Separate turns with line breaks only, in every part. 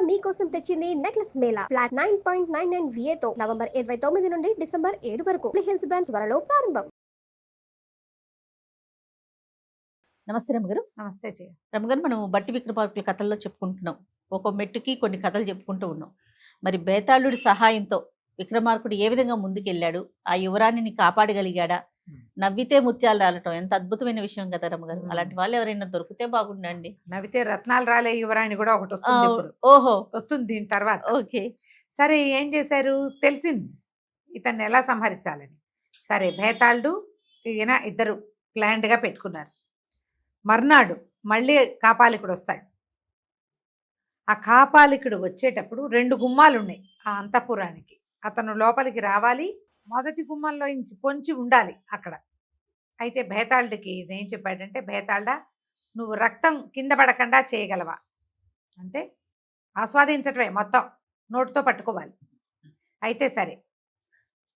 మీకోసం తెచ్చింది necklace Mela flat 9.99 VA తో నవంబర్ 29 నుండి డిసెంబర్ 7 వరకు హిల్స్ బ్రాంచ్ త్వరలో ప్రారంభం.
నమస్తే రమ్మగారు.
నమస్తే జయ.
రమ్మగారు, మనం బట్టి విక్రమార్కుల కథల్లో చెప్పుకుంటున్నాం. ఒక్కో మెట్టుకి కొన్ని కథలు చెప్పుకుంటూ ఉన్నాం. మరి బేతాళుడి సహాయంతో విక్రమార్కుడు ఏ విధంగా ముందుకెళ్ళాడు, ఆ యువరాణిని కాపాడగలిగాడా? నవ్వితే ముత్యాలు రాలటం ఎంత అద్భుతమైన విషయం కదా రమ్మగారు. అలాంటి వాళ్ళు ఎవరైనా దొరికితే బాగుండండి.
నవ్వితే రత్నాలు రాలే యువరాణి కూడా ఒకటి వస్తుంది. ఇప్పుడు
ఓహో,
వస్తుంది దీని తర్వాత.
ఓకే.
సరే, ఏం చేశారు? తెలిసింది ఇతన్ని ఎలా సంహరించాలని. సరే, భేతాళుడు ఈయన ఇద్దరు ప్లాన్డ్గా పెట్టుకున్నారు. మర్నాడు మళ్ళీ కాపాలికుడు వస్తాడు. ఆ కాపాలికుడు వచ్చేటప్పుడు 2 గుమ్మాలు ఉన్నాయి ఆ అంతఃపురానికి. అతను లోపలికి రావాలి, మొదటి గుమ్మంలో పొంచి ఉండాలి అక్కడ. అయితే భేతాళుడికి ఇదేం చెప్పాడంటే, భేతాళుడా, నువ్వు రక్తం కింద పడకుండా చేయగలవా అంటే, ఆస్వాదించటమే మొత్తం, నోటితో పట్టుకోవాలి. అయితే సరే,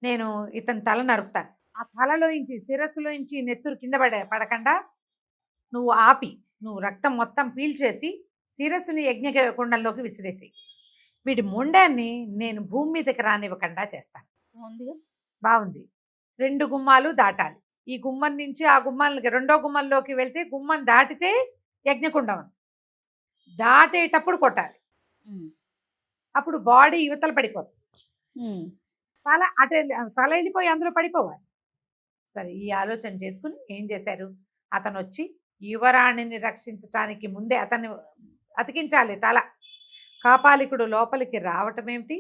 నేను ఇతని తల నరుకుతాను. ఆ తలలోంచి శిరస్సులోంచి నెత్తురు కింద పడకుండా నువ్వు ఆపి, నువ్వు రక్తం మొత్తం పీల్చేసి శిరస్సుని యజ్ఞకుండంలోకి విసిరేసి, వీడి మొండాన్ని నేను భూమి మీదకి రానివ్వకుండా చేస్తాను. బాగుంది. 2 గుమ్మాలు దాటాలి. ఈ గుమ్మం నుంచి ఆ గుమ్మాలకి, రెండో గుమ్మంలోకి వెళ్తే, గుమ్మం దాటితే యజ్ఞకుండం ఉంది. దాటేటప్పుడు కొట్టాలి. అప్పుడు బాడీ యువతలు పడిపోతుంది. తల వెళ్ళిపోయి అందులో పడిపోవాలి. సరే, ఈ ఆలోచన చేసుకుని ఏం చేశారు, అతను వచ్చి యువరాణిని రక్షించటానికి ముందే అతన్ని అతికించాలి తల. కాపాలికుడు లోపలికి రావటం ఏమిటి,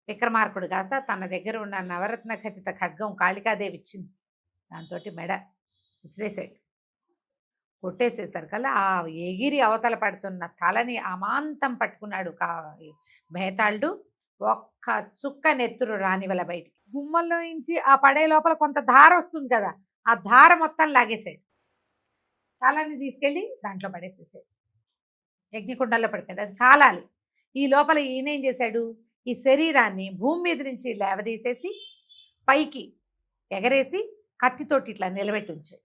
విక్రమార్కుడు కాస్త తన దగ్గర ఉన్న నవరత్న ఖచ్చిత ఖడ్గం కాళికాదేవి ఇచ్చింది. దాంతో మెడ విసిరేసాడు. కొట్టేసేసరికల్లా ఆ ఎగిరి అవతల పడుతున్న తలని అమాంతం పట్టుకున్నాడు భేతాళుడు. ఒక్క చుక్క నెత్తురు రానివల బయటికి. గుమ్మంలో నుంచి ఆ పడే లోపల కొంత ధార వస్తుంది కదా, ఆ ధార మొత్తం లాగేశాడు. తలని తీసుకెళ్ళి దాంట్లో పడేసేసాడు. యజ్ఞకుండంలో పడిపోయింది. అది కాలాలి. ఈ లోపల ఈయనేం చేశాడు, ఈ శరీరాన్ని భూమి మీద నుంచి లేవదీసేసి పైకి ఎగరేసి కత్తితోటి ఇట్లా నిలబెట్టి ఉంచాడు.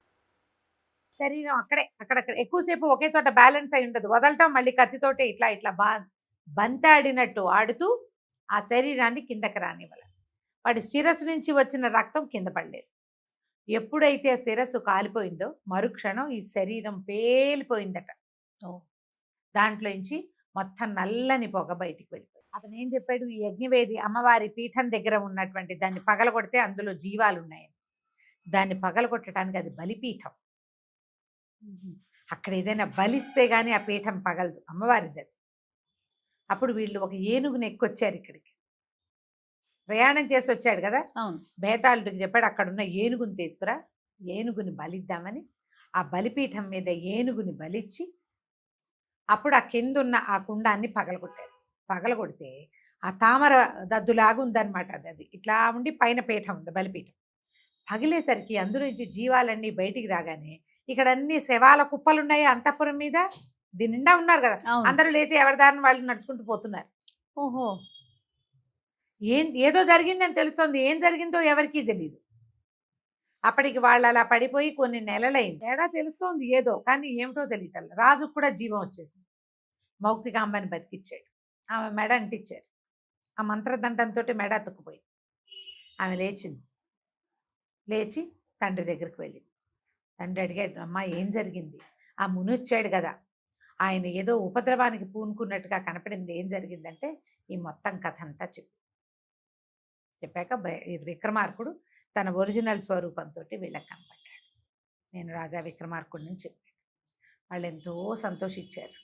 శరీరం అక్కడక్కడ ఎక్కువసేపు ఒకే చోట బ్యాలెన్స్ అయి ఉండదు. వదలటం, మళ్ళీ కత్తితోటే ఇట్లా ఇట్లా బంతాడినట్టు ఆడుతూ ఆ శరీరాన్ని కిందకి రానివ్వాలి. వాడి శిరస్సు నుంచి వచ్చిన రక్తం కింద పడలేదు. ఎప్పుడైతే ఆ శిరస్సు కాలిపోయిందో మరుక్షణం ఈ శరీరం పేలిపోయిందట. దాంట్లోంచి మొత్తం నల్లని పొగ బయటికి వెళ్ళిపోయింది. అతను ఏం చెప్పాడు, ఈ యజ్ఞవేది అమ్మవారి పీఠం దగ్గర ఉన్నటువంటి దాన్ని పగలగొడితే అందులో జీవాలు ఉన్నాయని. దాన్ని పగలగొట్టడానికి అది బలిపీఠం. అక్కడ ఏదైనా బలిస్తే కానీ ఆ పీఠం పగలదు, అమ్మవారిది అది. అప్పుడు వీళ్ళు ఒక ఏనుగుని ఎక్కొచ్చారు ఇక్కడికి. ప్రయాణం చేసి వచ్చాడు కదా, భేతాళుడికి చెప్పాడు, అక్కడున్న ఏనుగుని తీసుకురా, ఏనుగుని బలిద్దామని. ఆ బలిపీఠం మీద ఏనుగుని బలిచ్చి అప్పుడు ఆ కింద ఉన్న ఆ కుండాన్ని పగలగొట్టాడు. పగలగొడితే ఆ తామర దద్దులాగా ఉందన్నమాట. అది ఇట్లా ఉండి పైన పీఠం ఉంది, బలిపీఠం. పగిలేసరికి అందులోంచి జీవాలన్నీ బయటికి రాగానే ఇక్కడ అన్ని శవాల కుప్పలున్నాయి అంతఃపురం మీద. దీని నిండా ఉన్నారు కదా, అందరూ లేచి ఎవరి దారిని వాళ్ళు నడుచుకుంటూ పోతున్నారు. ఓహో, ఏదో జరిగిందని తెలుస్తోంది. ఏం జరిగిందో ఎవరికీ తెలియదు. అప్పటికి వాళ్ళు అలా పడిపోయి కొన్ని నెలలైంది. తేడా తెలుస్తోంది ఏదో, కానీ ఏమిటో తెలియటం. రాజుకు కూడా జీవం వచ్చేసింది. మౌక్తికాంబని బతికిచ్చాడు. ఆమె మెడ అంటించారు. ఆ మంత్రదండంతో మెడ అతుక్కుపోయింది. ఆమె లేచింది. లేచి తండ్రి దగ్గరికి వెళ్ళింది. తండ్రి అడిగాడు, అమ్మా ఏం జరిగింది? ఆ ముని వచ్చాడు కదా, ఆయన ఏదో ఉపద్రవానికి పూనుకున్నట్టుగా కనపడింది, ఏం జరిగిందంటే ఈ మొత్తం కథ అంతా చెప్పాక విక్రమార్కుడు తన ఒరిజినల్ స్వరూపంతో వీళ్ళకి కనపడ్డాడు. నేను రాజా విక్రమార్కుడిని చెప్పాడు. వాళ్ళు ఎంతో సంతోషించారు.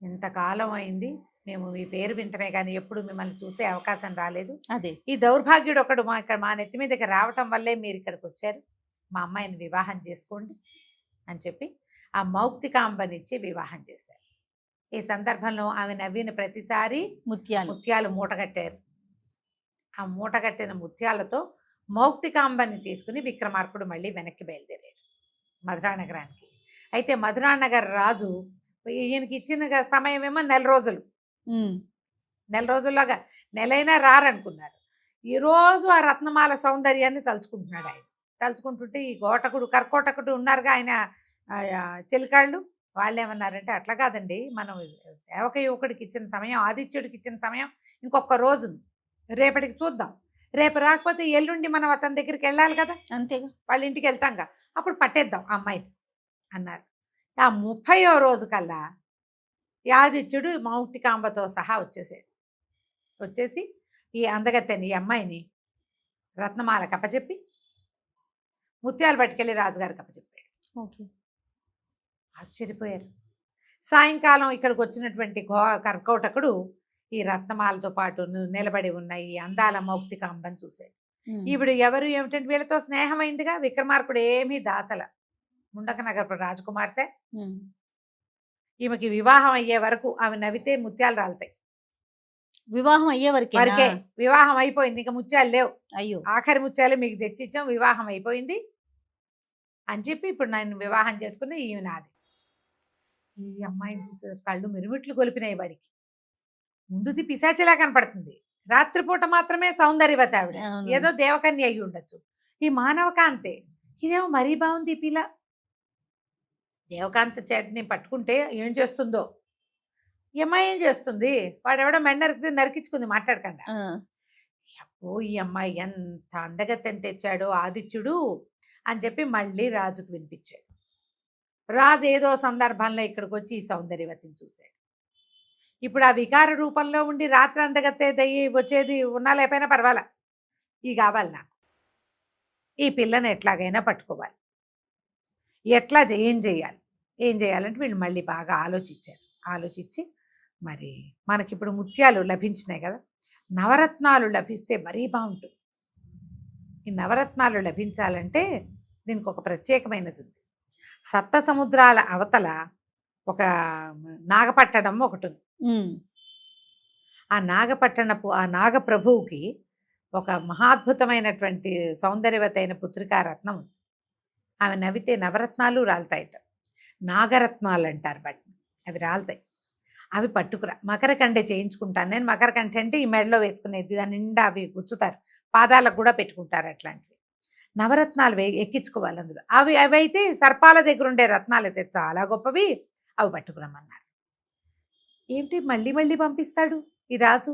ఇంతకాలం అయింది మేము మీ పేరు వింటమే కానీ ఎప్పుడు మిమ్మల్ని చూసే అవకాశం రాలేదు. అదే ఈ దౌర్భాగ్యుడు ఒకడు మా నెత్తి మీదకి రావటం వల్లే మీరు ఇక్కడికి వచ్చారు. మా అమ్మాయిని వివాహం చేసుకోండి అని చెప్పి ఆ మౌక్తికాంబనిచ్చి వివాహం చేశారు. ఈ సందర్భంలో ఆమె నవ్విన ప్రతిసారి ముత్యాలు మూటగట్టారు. ఆ మూటగట్టిన ముత్యాలతో మౌక్తికాంబని తీసుకుని విక్రమార్కుడు మళ్ళీ వెనక్కి బయలుదేరాడు మధురానగరానికి. అయితే మధురానగర్ రాజు ఈయనకి ఇచ్చిన సమయం ఏమో 4 రోజులు. 4 రోజుల్లోగా నెలైనా రారనుకున్నారు. ఈరోజు ఆ రత్నమాల సౌందర్యాన్ని తలుచుకుంటున్నాడు. ఆయన తలుచుకుంటుంటే ఈ కర్కోటకుడు ఉన్నారుగా ఆయన చెలికాళ్ళు, వాళ్ళు ఏమన్నారంటే, అట్లా కాదండి, మనం సేవక యువకుడికి ఇచ్చిన సమయం, ఆదిత్యుడికి ఇచ్చిన సమయం ఇంకొక రోజు ఉంది. రేపటికి చూద్దాం. రేపు రాకపోతే ఎల్లుండి మనం అతని దగ్గరికి వెళ్ళాలి కదా,
అంతేగా.
వాళ్ళ ఇంటికి వెళ్తాంగా, అప్పుడు పట్టేద్దాం ఆ అమ్మాయిని అన్నారు. ఆ 30వ రోజు కల్లా ఈ ఆదిత్యుడు మౌక్తికాంబతో సహా వచ్చేసాడు. వచ్చేసి ఈ అందగత్తెని, ఈ అమ్మాయిని రత్నమాలకు అప్పచెప్పి ముత్యాలు పట్టుకెళ్ళి రాజుగారికి అప్పచెప్పాడు.
ఓకే.
ఆశ్చర్యపోయారు. సాయంకాలం ఇక్కడికి వచ్చినటువంటి కర్కోటకుడు ఈ రత్నమాలతో పాటు నిలబడి ఉన్న ఈ అందాల మౌక్తికాంబని చూశాడు. ఈవిడ ఎవరు ఏమిటంటే వీళ్ళతో స్నేహమైందిగా. విక్రమార్కుడు ఏమీ దాచల. ముండక నగరపు రాజకుమార్తె. ఈమెకి వివాహం అయ్యే వరకు ఆమె నవ్వితే ముత్యాలు రాలుతాయి.
వివాహం అయ్యే
వరకే. వివాహం అయిపోయింది, ఇంకా ముత్యాలు లేవు.
అయ్యో.
ఆఖరి ముత్యాలు మీకు తెచ్చిచ్చాం, వివాహం అయిపోయింది అని చెప్పి ఇప్పుడు నేను వివాహం చేసుకుని ఈమె నాది. ఈ అమ్మాయిని చూసే కళ్ళు మిరుమిట్లు కొలిపినాయి వాడికి. ముందుది పిశాచిలా కనపడుతుంది, రాత్రిపూట మాత్రమే సౌందర్యవతి ఆవిడ. ఏదో దేవకన్య అయి ఉండొచ్చు. ఈ మానవకాంతే, ఇదేమో మరీ బాగుంది. ఈ పిల్ల దేవకాంత చేతిని పట్టుకుంటే ఏం చేస్తుందో. ఈ అమ్మాయి ఏం చేస్తుంది, వాడెవడో మెండ నరికించుకుంది మాట్లాడకుండా. అబ్బో ఈ అమ్మాయి ఎంత అందగత్తెని తెచ్చాడో ఆదిత్యుడు అని చెప్పి మళ్ళీ రాజుకు వినిపించాడు. రాజు ఏదో సందర్భంలో ఇక్కడికి వచ్చి ఈ సౌందర్యవతిని చూశాడు. ఇప్పుడు ఆ వికార రూపంలో ఉండి రాత్రి అందగత్తే దయ్యి వచ్చేది ఉన్నా లేకపోయినా పర్వాలా, ఈ కావాలి నాకు. ఈ పిల్లని ఎట్లాగైనా పట్టుకోవాలి. ఏం చేయాలంటే వీళ్ళు మళ్ళీ బాగా ఆలోచించి మరి మనకిప్పుడు ముత్యాలు లభించినాయి కదా, నవరత్నాలు లభిస్తే మరీ బాగుంటుంది. ఈ నవరత్నాలు లభించాలంటే దీనికి ఒక ప్రత్యేకమైనది ఉంది. సప్త సముద్రాల అవతల ఒక నాగపట్టణం ఒకటి ఉంది. ఆ నాగపట్టణపు ఆ నాగప్రభువుకి ఒక మహాద్భుతమైనటువంటి సౌందర్యవతి అయిన పుత్రికారత్నం ఉంది. ఆమె నవ్వితే నవరత్నాలు రాలుతాయట. నాగరత్నాలు అంటారు వాటిని. అవి రాలుతాయి. అవి పట్టుకురా. మకరకంఠ చేయించుకుంటాను నేను. మకరకంఠ అంటే ఈ మెడలో వేసుకునేది, దాని నిండా అవి గుచ్చుతారు, పాదాలకు కూడా పెట్టుకుంటారు. అట్లాంటివి నవరత్నాలు ఎక్కించుకోవాలి అందులో. అవి అయితే సర్పాల దగ్గర ఉండే రత్నాలు అయితే చాలా గొప్పవి, అవి పట్టుకురమ్మన్నారు. ఏమిటి మళ్ళీ పంపిస్తాడు ఈ రాజు,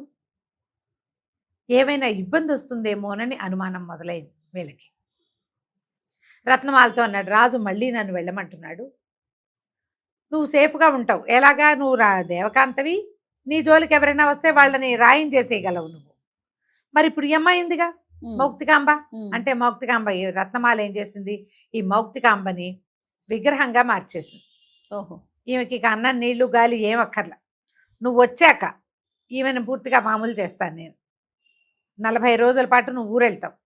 ఏమైనా ఇబ్బంది వస్తుందేమోనని అనుమానం మొదలైంది వీళ్ళకి. రత్నమాలతో అన్నాడు, రాజు మళ్ళీ నన్ను వెళ్ళమంటున్నాడు, నువ్వు సేఫ్గా ఉంటావు. ఎలాగా, నువ్వు దేవకాంతవి, నీ జోలికి ఎవరైనా వస్తే వాళ్ళని రాయం చేసేయగలవు నువ్వు. మరి ఇప్పుడు ఈ అమ్మాయి ఉందిగా మౌక్తికాంబ, అంటే మౌక్తికాంబ ఈ రత్నమాల ఏం చేసింది, ఈ మౌక్తికాంబని విగ్రహంగా మార్చేసింది.
ఓహో.
ఈమెకి ఇక అన్నం నీళ్లు గాలి ఏం అక్కర్లా. నువ్వు వచ్చాక ఈమెను పూర్తిగా మామూలు చేస్తాను నేను. 40 రోజుల పాటు నువ్వు ఊరెళ్తావు.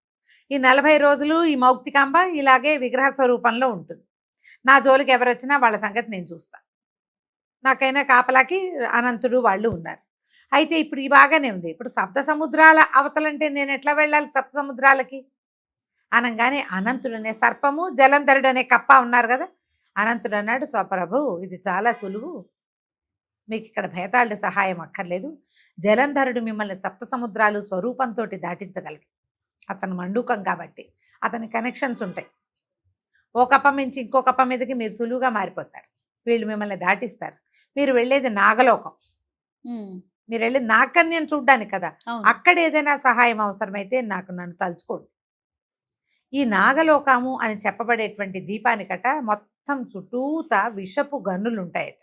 ఈ 40 రోజులు ఈ మౌక్తికాంబ ఇలాగే విగ్రహ స్వరూపంలో ఉంటుంది. నా జోలికి ఎవరు వచ్చినా వాళ్ళ సంగతి నేను చూస్తాను. నాకైనా కాపలాకి అనంతుడు వాళ్ళు ఉన్నారు. అయితే ఇప్పుడు ఈ బాగానే ఉంది. ఇప్పుడు సప్త సముద్రాల అవతలంటే నేను ఎట్లా వెళ్ళాలి సప్త సముద్రాలకి అనగానే అనంతుడనే సర్పము, జలంధరుడు అనే కప్ప ఉన్నారు కదా. అనంతుడు అన్నాడు, స్వప్రభు ఇది చాలా సులువు, మీకు ఇక్కడ భేతాళుడి సహాయం అక్కర్లేదు. జలంధరుడు మిమ్మల్ని సప్త సముద్రాలు స్వరూపంతో దాటించగలడు. అతను మండూకం కాబట్టి అతని కనెక్షన్స్ ఉంటాయి. ఓ కప్ప మించి ఇంకో కప్ప మీదకి మీరు సులువుగా మారిపోతారు. వీళ్ళు మిమ్మల్ని దాటిస్తారు. మీరు వెళ్ళేది నాగలోకం, మీరు వెళ్ళేది నాగకన్యను చూడ్డానికి కదా. అక్కడ ఏదైనా సహాయం అవసరమైతే నన్ను తలుచుకోండి. ఈ నాగలోకము అని చెప్పబడేటువంటి దీపానికట మొత్తం చుట్టూతా విషపు గన్నులు ఉంటాయట.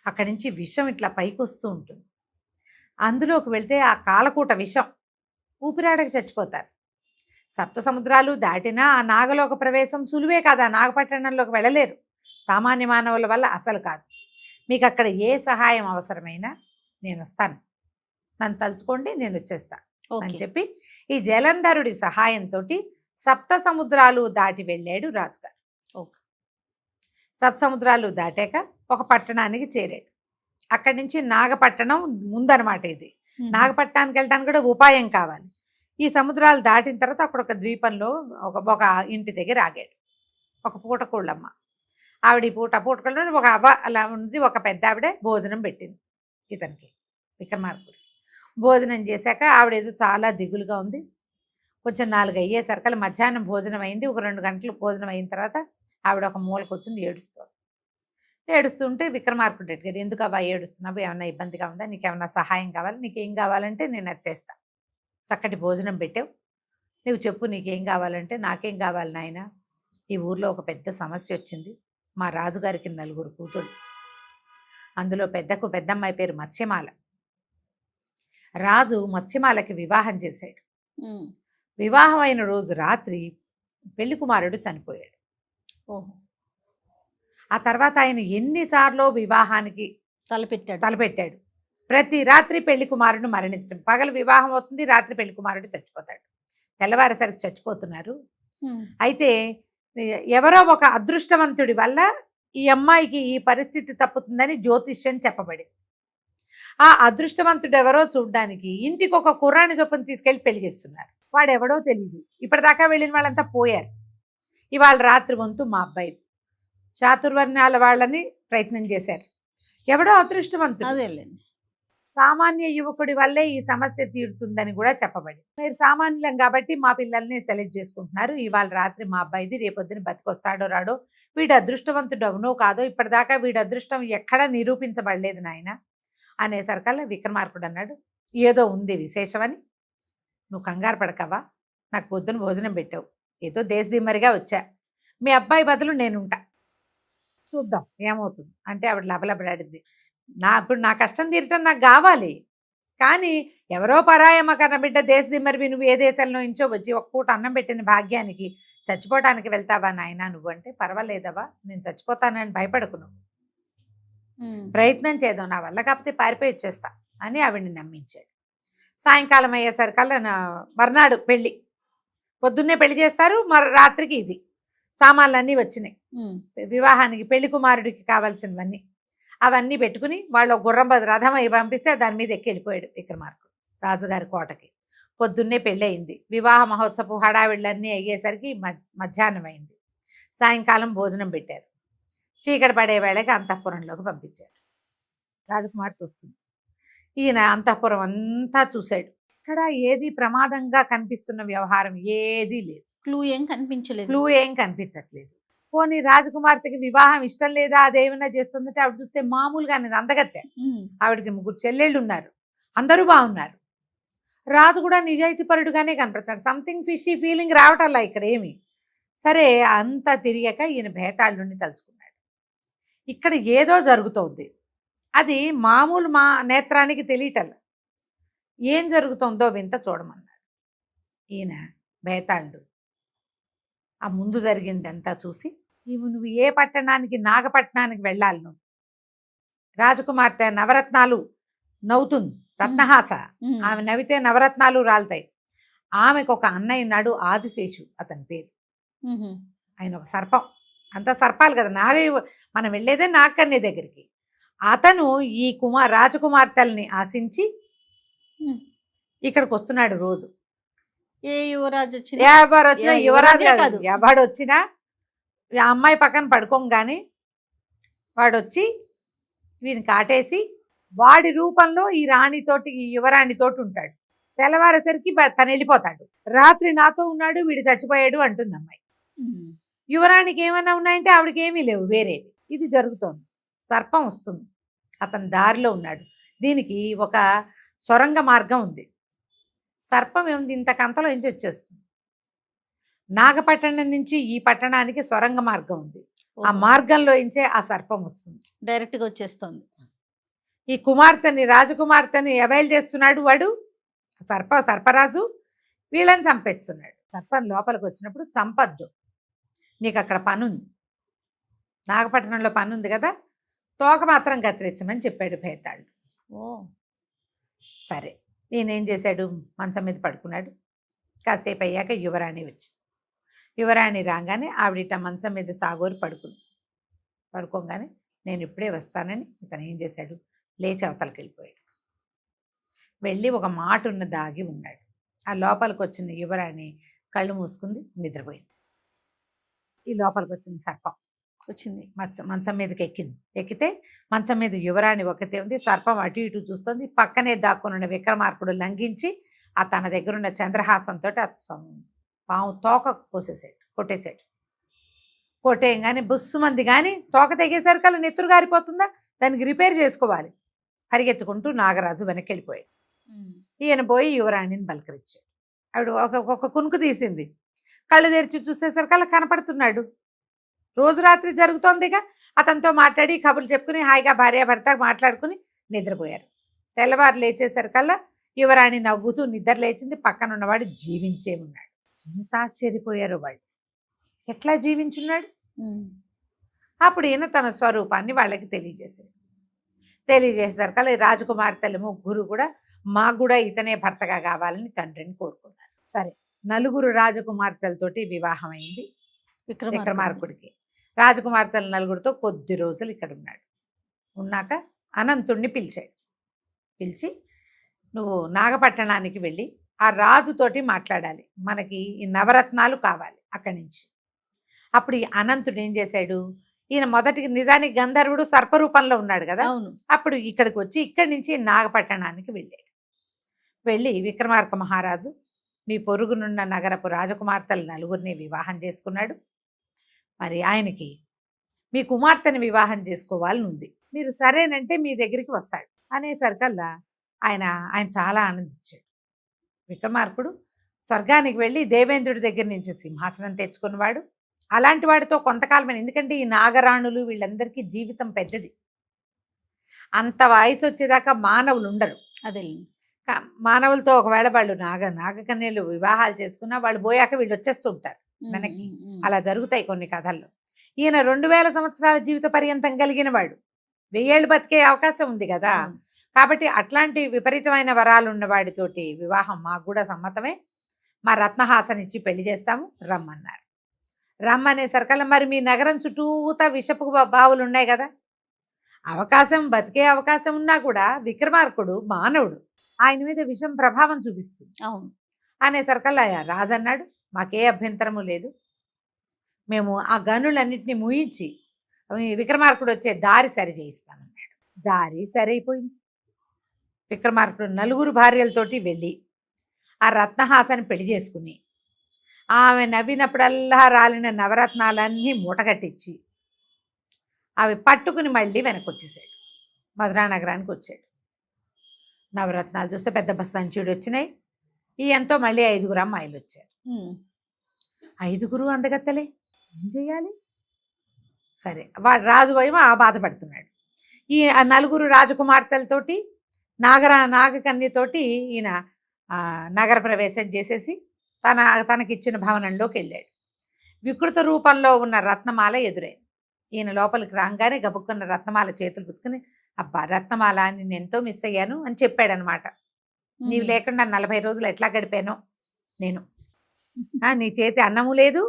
అక్కడి నుంచి విషం ఇట్లా పైకి వస్తూ ఉంటుంది. అందులోకి వెళ్తే ఆ కాలకూట విషం ఊపిరాడకి చచ్చిపోతారు. సప్త సముద్రాలు దాటినా ఆ నాగలోక ప్రవేశం సులువే కాదు. ఆ నాగపట్టణంలోకి వెళ్ళలేరు సామాన్య మానవుల వల్ల, అసలు కాదు. మీకు అక్కడ ఏ సహాయం అవసరమైనా నేను వస్తాను, నన్ను తలుచుకోండి, నేను వచ్చేస్తా అని చెప్పి ఈ జలంధరుడి సహాయంతో సప్త సముద్రాలు దాటి వెళ్ళాడు రాజుగారు. సప్త సముద్రాలు దాటాక ఒక పట్టణానికి చేరాడు. అక్కడి నుంచి నాగపట్టణం ముందనమాట. ఇది నాగపట్టణానికి వెళ్ళడానికి కూడా ఉపాయం కావాలి. ఈ సముద్రాలు దాటిన తర్వాత అక్కడ ఒక ద్వీపంలో ఒక ఇంటి దగ్గర ఆగాడు. ఒక పూటకోళ్ళమ్మ ఆవిడ. ఈ పూటకోళ్ళ ఒక అవ్వ అలా ఉంది. ఒక పెద్ద ఆవిడ భోజనం పెట్టింది ఇతనికి, విక్రమార్కుడు. భోజనం చేశాక ఆవిడ ఏదో చాలా దిగులుగా ఉంది. కొంచెం 4 అయ్యేసరికల్లా మధ్యాహ్నం భోజనం అయింది. ఒక 2 గంటలు భోజనం అయిన తర్వాత ఆవిడ ఒక మూలకు వచ్చింది, ఏడుస్తుంది. ఏడుస్తుంటే విక్రమార్కుడు అడిగాడు, ఎందుకు అవ్వ ఏడుస్తున్నావు, ఏమన్నా ఇబ్బందిగా ఉందా, నీకేమన్నా సహాయం కావాలి, నీకేం కావాలంటే నేను అది చేస్తా, చక్కటి భోజనం పెట్టావు, నువ్వు చెప్పు నీకేం కావాలంటే. నాకేం కావాలి నాయన, ఈ ఊర్లో ఒక పెద్ద సమస్య వచ్చింది, మా రాజుగారికి 4 కూతుళ్ళు, అందులో పెద్దమ్మాయి పేరు మత్స్యమాల. రాజు మత్స్యమాలకి వివాహం చేశాడు. వివాహం అయిన రోజు రాత్రి పెళ్లి కుమారుడు చనిపోయాడు.
ఓహో.
ఆ తర్వాత ఆయన ఎన్నిసార్లు వివాహానికి తలపెట్టాడు. ప్రతి రాత్రి పెళ్లి కుమారుడు మరణించడం. పగలు వివాహం అవుతుంది, రాత్రి పెళ్లి కుమారుడు చచ్చిపోతాడు. తెల్లవారేసరికి చచ్చిపోతున్నారు. అయితే ఎవరో ఒక అదృష్టవంతుడి వల్ల ఈ అమ్మాయికి ఈ పరిస్థితి తప్పుతుందని జ్యోతిష్యం చెప్పబడింది. ఆ అదృష్టవంతుడు ఎవరో చూడ్డానికి ఇంటికి ఒక కుర్రాన్ని చొప్పున తీసుకెళ్లి పెళ్లి చేస్తున్నారు. వాడెవడో తెలియదు. ఇప్పటిదాకా వెళ్ళిన వాళ్ళంతా పోయారు. ఇవాళ రాత్రి వంతు మా అబ్బాయిది. చాతుర్వర్ణాల వాళ్ళని ప్రయత్నం చేశారు. ఎవడో అదృష్టవంతుడు,
అదేలేండి,
సామాన్య యువకుడి వల్లే ఈ సమస్య తీరుతుందని కూడా చెప్పబడింది. మీరు సామాన్యులం కాబట్టి మా పిల్లల్ని సెలెక్ట్ చేసుకుంటున్నారు. ఇవాళ రాత్రి మా అబ్బాయిది, రేపొద్దున బతికొస్తాడో రాడో, వీడు అదృష్టవంతుడు అవునో కాదో, ఇప్పటిదాకా వీడు అదృష్టం ఎక్కడా నిరూపించబడలేదు నాయన అనేసరికల్లా విక్రమార్కుడు అన్నాడు, ఏదో ఉంది విశేషమని, నువ్వు కంగారు పడకవా, నాకు పొద్దున భోజనం పెట్టావు, ఏదో దేశదిమ్మరిగా వచ్చా, మీ అబ్బాయి బదులు నేనుంటా, చూద్దాం ఏమవుతుంది అంటే. ఆవిడ లబలబడాడింది. ఇప్పుడు నా కష్టం తీరటం నాకు కావాలి, కానీ ఎవరో పరాయమ్మ కన్న బిడ్డ దేశదిమ్మరివి, నువ్వు ఏ దేశంలో నుంచో వచ్చి ఒక్క పూట అన్నం పెట్టిన భాగ్యానికి చచ్చిపోవటానికి వెళ్తావా నాయన నువ్వు అంటే. పర్వాలేదవా, నేను చచ్చిపోతానని భయపడకు, నువ్వు ప్రయత్నం చేద్దాం, నా వల్ల కాకపోతే పారిపోయి వచ్చేస్తా అని ఆవిడ్ని నమ్మించాడు. సాయంకాలం అయ్యేసరికల్లా మర్నాడు పెళ్ళి, పొద్దున్నే పెళ్లి చేస్తారు, రాత్రికి ఇది సామాన్లన్నీ వచ్చినాయి. వివాహానికి పెళ్లి కుమారుడికి కావాల్సినవన్నీ అవన్నీ పెట్టుకుని వాళ్ళు గుర్రం రథం అవి పంపిస్తే దాని మీద ఎక్కి వెళ్ళిపోయాడు విక్రమార్కుడు రాజుగారి కోటకి. పొద్దున్నే పెళ్ళి అయింది. వివాహ మహోత్సవ హడావిళ్ళన్నీ అయ్యేసరికి మధ్యాహ్నం అయింది. సాయంకాలం భోజనం పెట్టారు. చీకటి పడే వేళకి అంతఃపురంలోకి పంపించారు. రాజకుమార్తె వస్తుంది. ఈయన అంతఃపురం అంతా చూశాడు. ఇక్కడ ఏది ప్రమాదంగా కనిపిస్తున్న వ్యవహారం ఏదీ లేదు.
క్లూ ఏం
కనిపించట్లేదు. పోనీ రాజకుమార్తెకి వివాహం ఇష్టం లేదా, అదేమైనా చేస్తుందంటే ఆవిడ చూస్తే మామూలుగా అందగత్తె. ఆవిడకి 3 చెల్లెళ్ళు ఉన్నారు, అందరూ బాగున్నారు. రాజు కూడా నిజాయితీపరుడుగానే కనపడతాడు. సంథింగ్ ఫిషీ ఫీలింగ్ రావటల్లా ఇక్కడ ఏమి. సరే అంతా తిరిగాక ఈయన భేతాళుని తలుచుకున్నాడు. ఇక్కడ ఏదో జరుగుతోంది, అది మామూలు నేత్రానికి తెలియటల్లా. ఏం జరుగుతుందో వింత చూడమన్నాడు. ఈయన భేతాళుడు ఆ ముందు జరిగిందంతా చూసి, నువ్వు ఏ పట్టణానికి, నాగపట్టణానికి వెళ్ళాలి, నువ్వు రాజకుమార్తె నవరత్నాలు నవ్వుతుంది, రత్నహాస, ఆమె నవ్వితే నవరత్నాలు రాలుతాయి. ఆమెకు ఒక అన్నయ్య ఉన్నాడు, ఆదిశేషు అతని పేరు. ఆయన ఒక సర్పం, అంత సర్పాలు కదా, మనం వెళ్ళేదే నాగకన్య దగ్గరికి. అతను ఈ రాజకుమార్తెల్ని ఆశించి ఇక్కడికి వస్తున్నాడు రోజు.
ఏ యువరాజు
ఎవరు వచ్చినా, యువరాజు కాదు, ఎవడు వచ్చినా ఆ అమ్మాయి పక్కన పడుకోగానే వాడొచ్చి వీని కాటేసి వాడి రూపంలో ఈ రాణితోటి, ఈ యువరాణితోటి ఉంటాడు. తెల్లవారేసరికి తను వెళ్ళిపోతాడు. రాత్రి నాతో ఉన్నాడు, వీడు చచ్చిపోయాడు అంటుంది అమ్మాయి. యువరాణికి ఏమన్నా ఉన్నాయంటే ఆవిడకి ఏమీ లేవు వేరేవి. ఇది జరుగుతోంది. సర్పం వస్తుంది, అతను దారిలో ఉన్నాడు. దీనికి ఒక సొరంగ మార్గం ఉంది. సర్పం ఏముంది, ఇంత కంతలో నుంచి వచ్చేస్తుంది. నాగపట్టణం నుంచి ఈ పట్టణానికి సొరంగ మార్గం ఉంది. ఆ మార్గంలో ఇంచే ఆ సర్పం వస్తుంది,
డైరెక్ట్గా వచ్చేస్తుంది.
ఈ కుమార్తెని, రాజకుమార్తెని అవైల్ చేస్తున్నాడు వాడు, సర్పరాజు. వీళ్ళని చంపేస్తున్నాడు. సర్పం లోపలికి వచ్చినప్పుడు, చంపద్దు, నీకు అక్కడ పనుంది, నాగపట్టణంలో పనుంది కదా, తోక మాత్రం కత్తిరించమని చెప్పాడు భేతాళుడు. సరే, ఈయనేం చేశాడు, మంచం మీద పడుకున్నాడు. కాసేపు అయ్యాక యువరాణి వచ్చింది. యువరాణి రాగానే ఆవిడిట మంచం మీద సాగోరు పడుకోగానే నేను ఇప్పుడే వస్తానని ఇతను ఏం చేశాడు, లేచి అవతలకి వెళ్ళిపోయాడు. వెళ్ళి ఒక మాటున్న దాగి ఉన్నాడు. ఆ లోపలికి వచ్చిన యువరాణి కళ్ళు మూసుకుంది, నిద్రపోయింది. ఈ లోపలికి వచ్చిన సర్పం వచ్చింది, మంచం మీదకి ఎక్కితే మంచం మీద యువరాణి ఒకతే ఉంది. సర్పం అటు ఇటు చూస్తుంది. పక్కనే దాక్కున్న విక్రమార్కుడు లంఘించి ఆ తన దగ్గర ఉన్న చంద్రహాసంతో పాము తోక కొట్టేశాడు. కొట్టేయంగానే బుస్సుమంది కానీ తోక తెగేసరికల్లా నెత్తురు గారిపోతుందా, దానికి రిపేర్ చేసుకోవాలి. పరిగెత్తుకుంటూ నాగరాజు వెనక్కి వెళ్ళిపోయాడు. ఈయన పోయి యువరాణిని పలకరించాడు. ఆవిడ ఒక కునుకు తీసింది. కళ్ళు తెరిచి చూసేసరికల్లా కనపడుతున్నాడు. రోజు రాత్రి జరుగుతోందిగా. అతనితో మాట్లాడి కబుర్లు చెప్పుకుని హాయిగా భార్యాభర్త మాట్లాడుకుని నిద్రపోయారు. తెల్లవారు లేచేసరికల్లా యువరాణి నవ్వుతూ నిద్ర లేచింది. పక్కన ఉన్నవాడు జీవించే ఉన్నాడు. ఎంత ఆశ్చర్యపోయారు వాళ్ళు, ఎట్లా జీవించున్నాడు. అప్పుడు ఈయన తన స్వరూపాన్ని వాళ్ళకి తెలియజేసేసరికల్లా ఈ రాజకుమార్తెలు ముగ్గురు కూడా మాకు కూడా ఇతనే భర్తగా కావాలని తండ్రిని కోరుకున్నారు. సరే, 4 రాజకుమార్తెలతోటి వివాహం అయింది విక్రమార్కుడికి. రాజకుమార్తెల 4తో కొద్ది రోజులు ఇక్కడ ఉన్నాడు. ఉన్నాక అనంతుణ్ణి పిలిచి నువ్వు నాగపట్టణానికి వెళ్ళి ఆ రాజుతోటి మాట్లాడాలి, మనకి ఈ నవరత్నాలు కావాలి అక్కడి నుంచి. అప్పుడు ఈ అనంతుడు ఏం చేశాడు, ఈయన మొదటికి నిజానికి గంధర్వుడు సర్పరూపంలో ఉన్నాడు కదా. అప్పుడు ఇక్కడికి వచ్చి ఇక్కడి నుంచి నాగపట్టణానికి వెళ్ళాడు. వెళ్ళి విక్రమార్క మహారాజు మీ పొరుగునున్న నగరపు రాజకుమార్తెలు 4 వివాహం చేసుకున్నాడు. మరి ఆయనకి మీ కుమార్తెని వివాహం చేసుకోవాలని ఉంది, మీరు సరేనంటే మీ దగ్గరికి వస్తాడు అనేసరికల్లా ఆయన చాలా ఆనందించాడు. విక్రమార్కుడు స్వర్గానికి వెళ్ళి దేవేంద్రుడి దగ్గర నుంచి సింహాసనం తెచ్చుకున్నవాడు. అలాంటి వాడితో కొంతకాలమైన, ఎందుకంటే ఈ నాగరాణులు వీళ్ళందరికీ జీవితం పెద్దది. అంత వయసు వచ్చేదాకా మానవులు ఉండరు.
అదే
మానవులతో ఒకవేళ వాళ్ళు నాగకన్యలు వివాహాలు చేసుకున్నా వాళ్ళు పోయాక వీళ్ళు వచ్చేస్తూ ఉంటారు వెనక్కి. అలా జరుగుతాయి కొన్ని కథల్లో. ఈయన 2000 సంవత్సరాల జీవిత పర్యంతం కలిగిన వాడు, 1000 ఏళ్ళు బతికే అవకాశం ఉంది కదా. కాబట్టి అట్లాంటి విపరీతమైన వరాలు ఉన్న వాడితోటి వివాహం మాకు కూడా సమ్మతమే, మా రత్నహాసన్ ఇచ్చి పెళ్లి చేస్తాము రమ్మన్నారు. రమ్మనేసరికల్లా మరి మీ నగరం చుట్టూతా విషపు బావులు ఉన్నాయి కదా, బతికే అవకాశం ఉన్నా కూడా విక్రమార్కుడు మానవుడు, ఆయన మీద విషం ప్రభావం చూపిస్తుంది.
అవును
అనేసరికల్లా రాజన్నాడు, మాకే అభ్యంతరము లేదు, మేము ఆ గనులన్నింటినీ ముయించి విక్రమార్కుడు వచ్చే దారి సరి చేయిస్తామన్నాడు. దారి సరైపోయింది. విక్రమార్కుడు 4 భార్యలతోటి వెళ్ళి ఆ రత్నహాసని పెళ్లి చేసుకుని ఆమె నవ్వినప్పుడల్లా రాలిన నవరత్నాలన్నీ మూటగట్టించి అవి పట్టుకుని మళ్ళీ వెనక్కి వచ్చేసాడు. మధురా నగరానికి వచ్చాడు. నవరత్నాలు చూస్తే పెద్ద బస్సంచీడు వచ్చినాయి. ఎంతో మళ్ళీ 5 అమ్మాయిలు వచ్చారు. 5 అందగత్తలే, ఏం చేయాలి? సరే, వాడు రాజు వైపు బాధపడుతున్నాడు. ఈ 4 రాజకుమార్తెలతోటి నాగకన్యతోటి ఈయన నగర ప్రవేశం చేసేసి తనకిచ్చిన భవనంలోకి వెళ్ళాడు. వికృత రూపంలో ఉన్న రత్నమాల ఎదురైంది. ఈయన లోపలికి రాగానే గబుక్కున్న రత్నమాల చేతులు పుచ్చుకుని, అబ్బా రత్నమాల నేను ఎంతో మిస్ అయ్యాను అని చెప్పాడనమాట. నీవు లేకుండా 40 రోజులు ఎట్లా గడిపానో నేను, నీ చేతి అన్నము లేదు,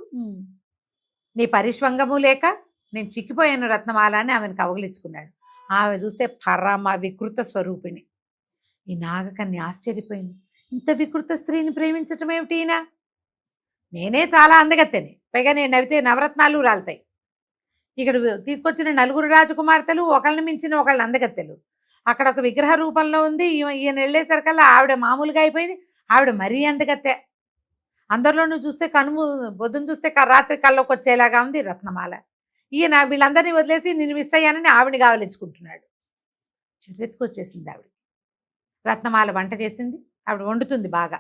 నీ పరిష్వంగము లేక నేను చిక్కిపోయాను రత్నమాల అని ఆమెను కవగిలించుకున్నాడు. ఆమె చూస్తే పరమ వికృత స్వరూపిణి. ఈ నాగకన్య ఆశ్చర్యపోయింది, ఇంత వికృత స్త్రీని ప్రేమించటం ఏమిటి ఈయన? నేనే చాలా అందగత్తెని, పైగా నేను నవ్వితే నవరత్నాలు రాలుతాయి. ఇక్కడ తీసుకొచ్చిన 4 రాజకుమార్తెలు ఒకళ్ళని మించిన ఒకళ్ళని అందగత్తెలు. అక్కడ ఒక విగ్రహ రూపంలో ఉంది, ఈయన వెళ్ళేసరికల్లా ఆవిడ మామూలుగా అయిపోయింది, ఆవిడ మరీ అందగత్తె. అందరిలోనూ చూస్తే పొద్దున చూస్తే రాత్రి కల్లోకి వచ్చేలాగా ఉంది రత్నమాల. ఈయన వీళ్ళందరినీ వదిలేసి నేను మిస్ అయ్యానని ఆవిడని గావలించుకుంటున్నాడు. చిరెత్తుకొచ్చేసింది ఆవిడ. రత్నమాల వంట చేసింది, ఆవిడ వండుతుంది బాగా.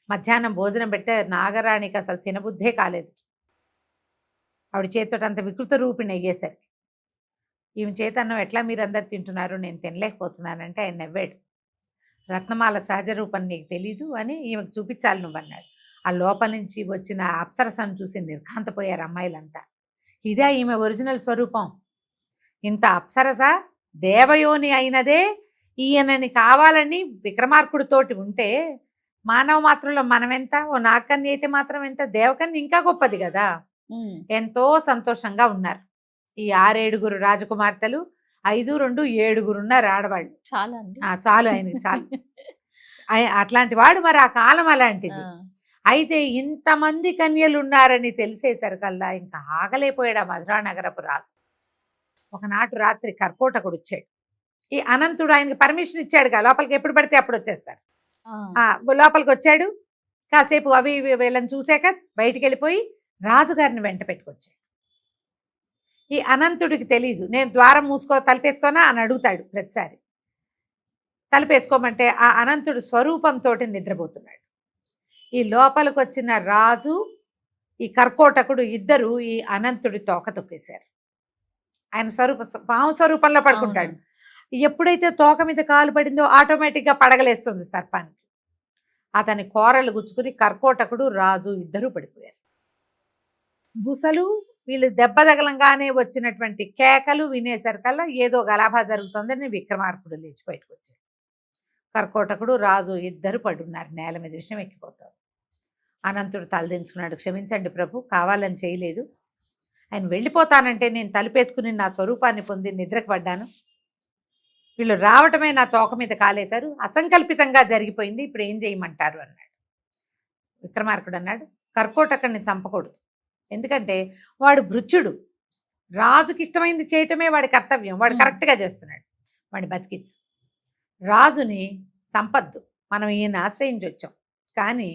మధ్యాహ్నం భోజనం పెడితే నాగరాణికి అసలు తినబుద్ధే కాలేదు. ఆవిడ చేతితో అంత వికృత రూపిణి అయ్యేసరికి ఈమె చేతన్నం ఎట్లా మీరందరు తింటున్నారు, నేను తినలేకపోతున్నానంటే ఆయన నవ్వాడు. రత్నమాల సహజ రూపం నీకు తెలీదు అని ఈమెకు చూపించాలి నువ్వన్నాడు. ఆ లోపల నుంచి వచ్చిన అప్సరసను చూసి నిర్ఘాంతపోయారు అమ్మాయిలంతా. ఇదే ఈమె ఒరిజినల్ స్వరూపం. ఇంత అప్సరస దేవయోని అయినదే ఈయనని కావాలని విక్రమార్కుడితోటి ఉంటే మానవ మాత్రంలో మనమెంత, ఓ నాగకన్య అయితే మాత్రం ఎంత, దేవకన్య ఇంకా గొప్పది కదా. ఎంతో సంతోషంగా ఉన్నారు ఈ 6-7 రాజకుమార్తెలు. 5, 2, 7 ఉన్నారు ఆడవాళ్ళు. చాలు ఆయనకి చాలు. అట్లాంటి వాడు. మరి ఆ కాలం అలాంటిది. అయితే ఇంతమంది కన్యలు ఉన్నారని తెలిసేసరికల్లా ఇంకా ఆగలేకపోయాడు ఆ మధురా నగరపు రాజు. ఒకనాటు రాత్రి కర్కోటకుడు వచ్చాడు. ఈ అనంతుడు ఆయనకి పర్మిషన్ ఇచ్చాడుగా, లోపలికి ఎప్పుడు పడితే అప్పుడు వచ్చేస్తారు. లోపలికి వచ్చాడు. కాసేపు అవి వీళ్ళని చూశాక బయటికి వెళ్ళిపోయి రాజుగారిని వెంట పెట్టుకొచ్చాడు. ఈ అనంతుడికి తెలియదు. నేను ద్వారం తలుపేసుకోనా అని అడుగుతాడు ప్రతిసారి. తలుపేసుకోమంటే ఆ అనంతుడు స్వరూపంతో నిద్రపోతున్నాడు. ఈ లోపలికి వచ్చిన రాజు, ఈ కర్కోటకుడు ఇద్దరు ఈ అనంతుడి తోక తొక్కేశారు. ఆయన పాము స్వరూపంలో పడుకుంటాడు. ఎప్పుడైతే తోక మీద కాలు పడిందో ఆటోమేటిక్గా పడగలేస్తుంది సర్పానికి. అతని కోరలు గుచ్చుకుని కర్కోటకుడు రాజు ఇద్దరూ పడిపోయారు. బుసలు వీళ్ళు దెబ్బ తగలంగానే వచ్చినటువంటి కేకలు వినేసరికల్లా ఏదో గలాభా జరుగుతుందని విక్రమార్కుడు లేచి బయటకు వచ్చాడు. కర్కోటకుడు రాజు ఇద్దరు పడున్నారు నేల మీద, విషయం ఎక్కిపోతారు. అనంతుడు తలదించుకున్నాడు. క్షమించండి ప్రభు, కావాలని చేయలేదు. ఆయన వెళ్ళిపోతానంటే నేను తలుపేసుకుని నా స్వరూపాన్ని పొంది నిద్రకు పడ్డాను. వీళ్ళు రావటమే నా తోక మీద కాలేశారు. అసంకల్పితంగా జరిగిపోయింది. ఇప్పుడు ఏం చేయమంటారు అన్నాడు. విక్రమార్కుడు అన్నాడు, కర్కోటకుడిని చంపకూడదు. ఎందుకంటే వాడు భృత్యుడు. రాజుకి ఇష్టమైంది చేయటమే వాడి కర్తవ్యం. వాడు కరెక్ట్గా చేస్తున్నాడు. వాడిని బతికించు. రాజుని చంపద్దు. మనం ఈయన ఆశ్రయించి వచ్చాం. కానీ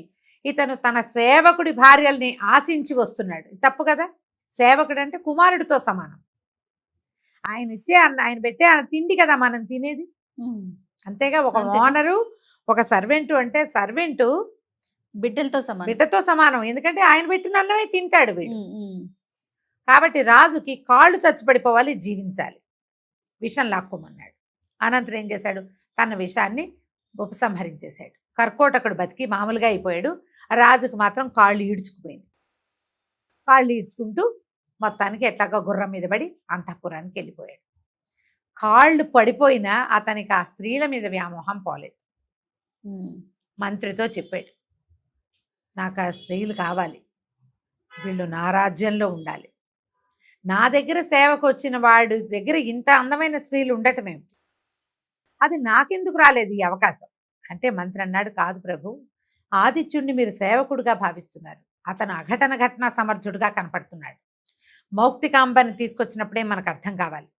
ఇతను తన సేవకుడి భార్యల్ని ఆశించి వస్తున్నాడు. తప్పు కదా. సేవకుడు అంటే కుమారుడితో సమానం. ఆయన పెట్టే తిండి కదా మనం తినేది. అంతేగా. ఒక ఓనరు, ఒక సర్వెంటు అంటే సర్వెంటు బిడ్డతో సమానం. ఎందుకంటే ఆయన పెట్టిన అన్నమే తింటాడు వీడు. కాబట్టి రాజుకి కాళ్ళు చచ్చిపడిపోవాలి, జీవించాలి. విషం లాక్కోమన్నాడు. అనంతరం ఏం చేశాడు, తన విషాన్ని ఉపసంహరించేశాడు. కర్కోటకుడు బతికి మామూలుగా అయిపోయాడు. రాజుకు మాత్రం కాళ్ళు ఈడ్చుకుపోయింది. కాళ్ళు ఈడ్చుకుంటూ మొత్తానికి ఎట్లాగా గుర్రం మీద పడి అంతఃపురానికి వెళ్ళిపోయాడు. కాళ్ళు పడిపోయినా అతనికి ఆ స్త్రీల మీద వ్యామోహం పోలేదు. మంత్రితో చెప్పాడు, నాకు ఆ స్త్రీలు కావాలి, వీళ్ళు నా రాజ్యంలో ఉండాలి. నా దగ్గర సేవకు వచ్చిన వాడి దగ్గర ఇంత అందమైన స్త్రీలు ఉండటమేమి, అది నాకెందుకు రాలేదు ఈ అవకాశం అంటే మంత్రి అన్నాడు, కాదు ప్రభు, ఆదిత్యుడిని మీరు సేవకుడుగా భావిస్తున్నారు. అతను ఘటన సమర్థుడుగా కనపడుతున్నాడు. మౌక్తికాంబని తీసుకొచ్చినప్పుడే మనకు అర్థం కావాలి.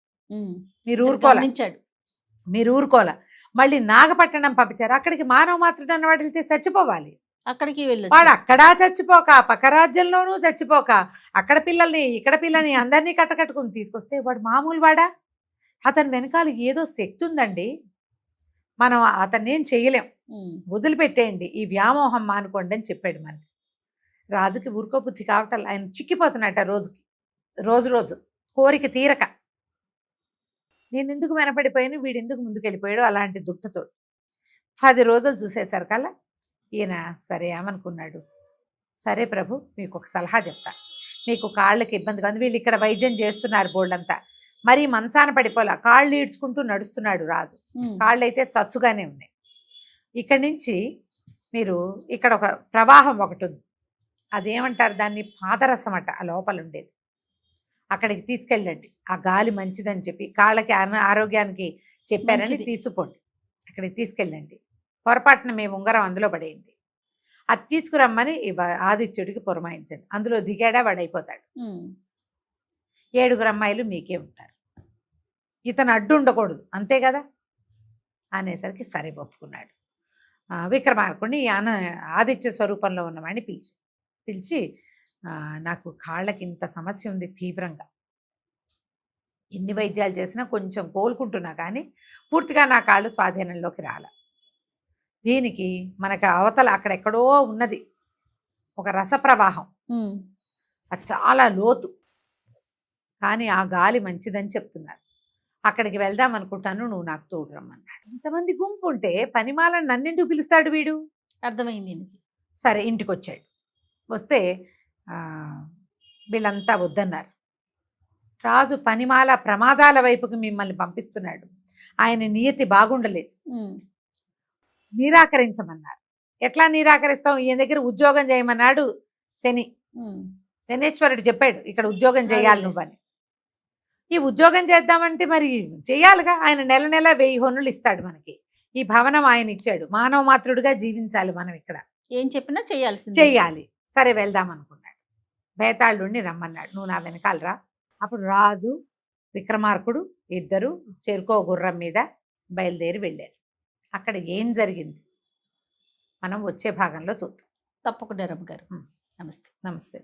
మీరు ఊరుకోలా. మళ్ళీ నాగపట్టణం పంపించారు. అక్కడికి మానవ మాత్రుడు అన్నవాడు వెళ్తే చచ్చిపోవాలి.
అక్కడికి వెళ్ళి
వాడు అక్కడా చచ్చిపోక, పక్క రాజ్యంలోనూ చచ్చిపోక, అక్కడ పిల్లల్ని ఇక్కడ పిల్లల్ని అందరినీ కట్టకట్టుకుని తీసుకొస్తే వాడు మామూలు వాడా? అతని వెనకాల ఏదో శక్తి ఉందండి. మనం అతన్ని ఏం చేయలేం, వదిలిపెట్టేయండి, ఈ వ్యామోహం మానుకోండి అని చెప్పాడు మంత్రి. రాజుకి ఊరుకోబుద్ధి కావటం, ఆయన చిక్కిపోతున్నట్ట రోజు కోరిక తీరక. నేను ఎందుకు వెనపడిపోయాను, వీడెందుకు ముందుకెళ్ళిపోయాడు, అలాంటి దుఃఖతో 10 రోజులు చూసేసరికల్లా ఈయన సరే ఏమనుకున్నాడు, సరే ప్రభు మీకు ఒక సలహా చెప్తా. మీకు కాళ్ళకి ఇబ్బంది కాదు, వీళ్ళు ఇక్కడ వైద్యం చేస్తున్నారు బోళ్ళంతా, మరి మంచాన పడిపోలా, కాళ్ళు ఈడ్చుకుంటూ నడుస్తున్నాడు రాజు. కాళ్ళు అయితే చచ్చుగానే ఉన్నాయి. ఇక్కడి నుంచి మీరు ఇక్కడ ఒక ప్రవాహం ఒకటి ఉంది, అదేమంటారు దాన్ని, పాదరసం అట, ఆ లోపల ఉండేది. అక్కడికి తీసుకెళ్ళండి, ఆ గాలి మంచిదని చెప్పి కాళ్ళకి ఆరోగ్యానికి చెప్పారని తీసుకుపోండి. అక్కడికి తీసుకెళ్ళండి, పొరపాటున మీ ఉంగరం అందులో పడేయండి, అది తీసుకురమ్మని ఆదిత్యుడికి పురమాయించండి. అందులో దిగాడా వాడైపోతాడు. 7 అమ్మాయిలు మీకే ఉంటారు, ఇతను అడ్డు ఉండకూడదు, అంతే కదా అనేసరికి సరే ఒప్పుకున్నాడు. విక్రమార్కుడిని ఆదిత్య స్వరూపంలో ఉన్నవాడిని పిలిచి నాకు కాళ్ళకి ఇంత సమస్య ఉంది తీవ్రంగా, ఎన్ని వైద్యాలు చేసినా కొంచెం కోలుకుంటున్నా కానీ పూర్తిగా నా కాళ్ళు స్వాధీనంలోకి రాల. దీనికి మనకి అవతల అక్కడెక్కడో ఉన్నది ఒక రసప్రవాహం, అది చాలా లోతు, కానీ ఆ గాలి మంచిదని చెప్తున్నారు. అక్కడికి వెళ్దాం అనుకుంటాను, నువ్వు నాకు తోడు రమ్మన్నాడు. ఇంతమంది గుంపు ఉంటే పనిమాలని నన్నెందుకు పిలుస్తాడు వీడు,
అర్థమైంది.
సరే ఇంటికి వచ్చాడు. వస్తే వీళ్ళంతా వద్దన్నారు. రాజు పనిమాల ప్రమాదాల వైపుకి మిమ్మల్ని పంపిస్తున్నాడు, ఆయన నియతి బాగుండలేదు, నిరాకరించమన్నారు. ఎట్లా నిరాకరిస్తాం, ఈయన దగ్గర ఉద్యోగం చేయమన్నాడు శనేశ్వరుడు చెప్పాడు, ఇక్కడ ఉద్యోగం చేయాలి నువ్వని. ఈ ఉద్యోగం చేద్దామంటే మరి చేయాలిగా, ఆయన నెల 1000 హొన్నులు ఇస్తాడు మనకి, ఈ భవనం ఆయన ఇచ్చాడు, మానవ మాతృడుగా జీవించాలి మనం, ఇక్కడ
ఏం చెప్పినా
చెయ్యాలి. సరే వెళ్దాం అనుకున్నాడు. బేతాళుడిని రమ్మన్నాడు, నువ్వు నా వెనకాలరా. అప్పుడు రాజు విక్రమార్కుడు ఇద్దరు చెరుకో గుర్రం మీద బయలుదేరి వెళ్ళారు. అక్కడ ఏం జరిగింది మనం వచ్చే భాగంలో చూద్దాం.
తప్పకుండా రమ్మ గారు. నమస్తే.
నమస్తే.